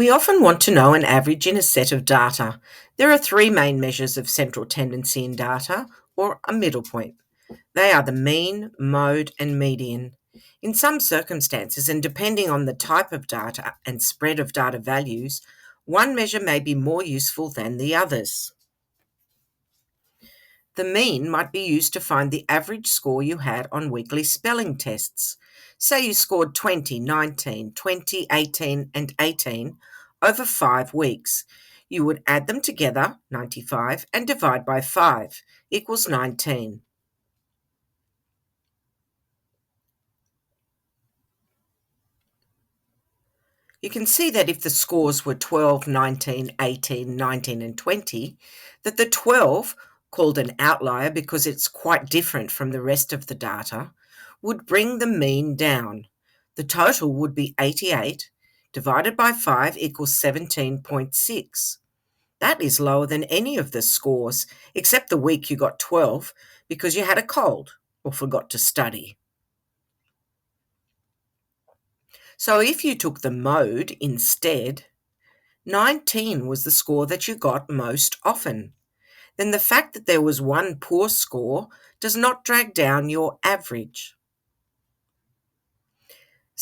We often want to know an average in a set of data. There are three main measures of central tendency in data, or a middle point. They are the mean, mode, and median. In some circumstances, and depending on the type of data and spread of data values, one measure may be more useful than the others. The mean might be used to find the average score you had on weekly spelling tests. Say you scored 20, 19, 20, 18, and 18 over 5 weeks. You would add them together, 95, and divide by 5, equals 19. You can see that if the scores were 12, 19, 18, 19, and 20, that the 12, called an outlier because it's quite different from the rest of the data, would bring the mean down. The total would be 88, divided by 5 equals 17.6. That is lower than any of the scores, except the week you got 12 because you had a cold or forgot to study. So if you took the mode instead, 19 was the score that you got most often. Then the fact that there was one poor score does not drag down your average.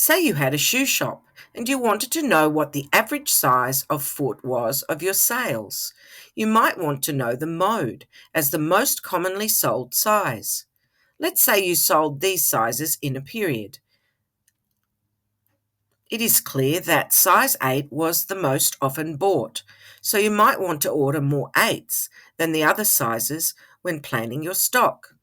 Say you had a shoe shop and you wanted to know what the average size of foot was of your sales. You might want to know the mode as the most commonly sold size. Let's say you sold these sizes in a period. It is clear that size 8 was the most often bought, so you might want to order more 8s than the other sizes when planning your stock.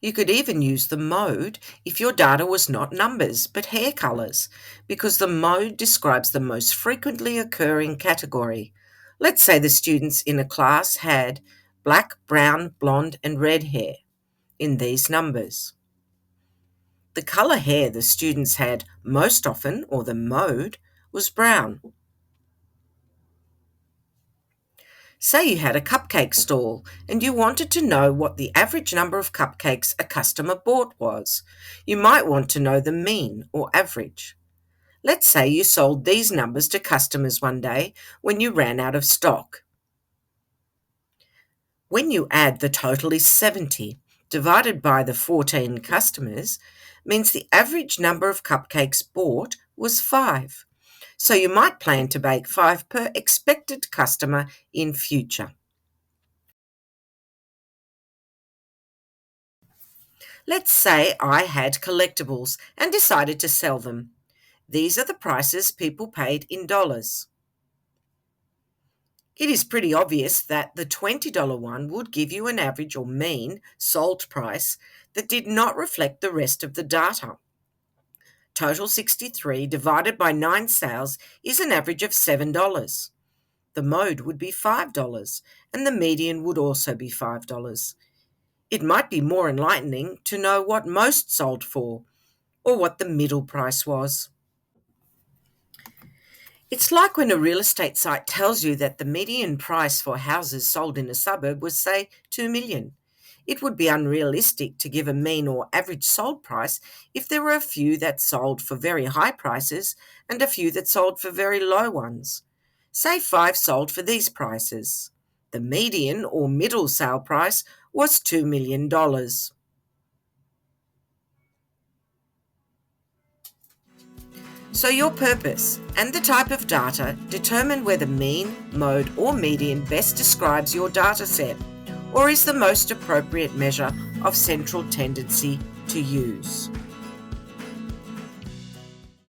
You could even use the mode if your data was not numbers but hair colours, because the mode describes the most frequently occurring category. Let's say the students in a class had black, brown, blonde, and red hair in these numbers. The colour hair the students had most often, or the mode, was brown. Say you had a cupcake stall and you wanted to know what the average number of cupcakes a customer bought was. You might want to know the mean or average. Let's say you sold these numbers to customers one day when you ran out of stock. When you add the total is 70 divided by the 14 customers means the average number of cupcakes bought was 5. So you might plan to bake 5 per expected customer in future. Let's say I had collectibles and decided to sell them. These are the prices people paid in dollars. It is pretty obvious that the $20 one would give you an average or mean sold price that did not reflect the rest of the data. Total 63 divided by 9 sales is an average of $7. The mode would be $5 and the median would also be $5. It might be more enlightening to know what most sold for or what the middle price was. It's like when a real estate site tells you that the median price for houses sold in a suburb was, say, 2 million. It would be unrealistic to give a mean or average sold price if there were a few that sold for very high prices and a few that sold for very low ones. Say 5 sold for these prices. The median or middle sale price was $2 million. So your purpose and the type of data determine whether mean, mode, or median best describes your data set or is the most appropriate measure of central tendency to use.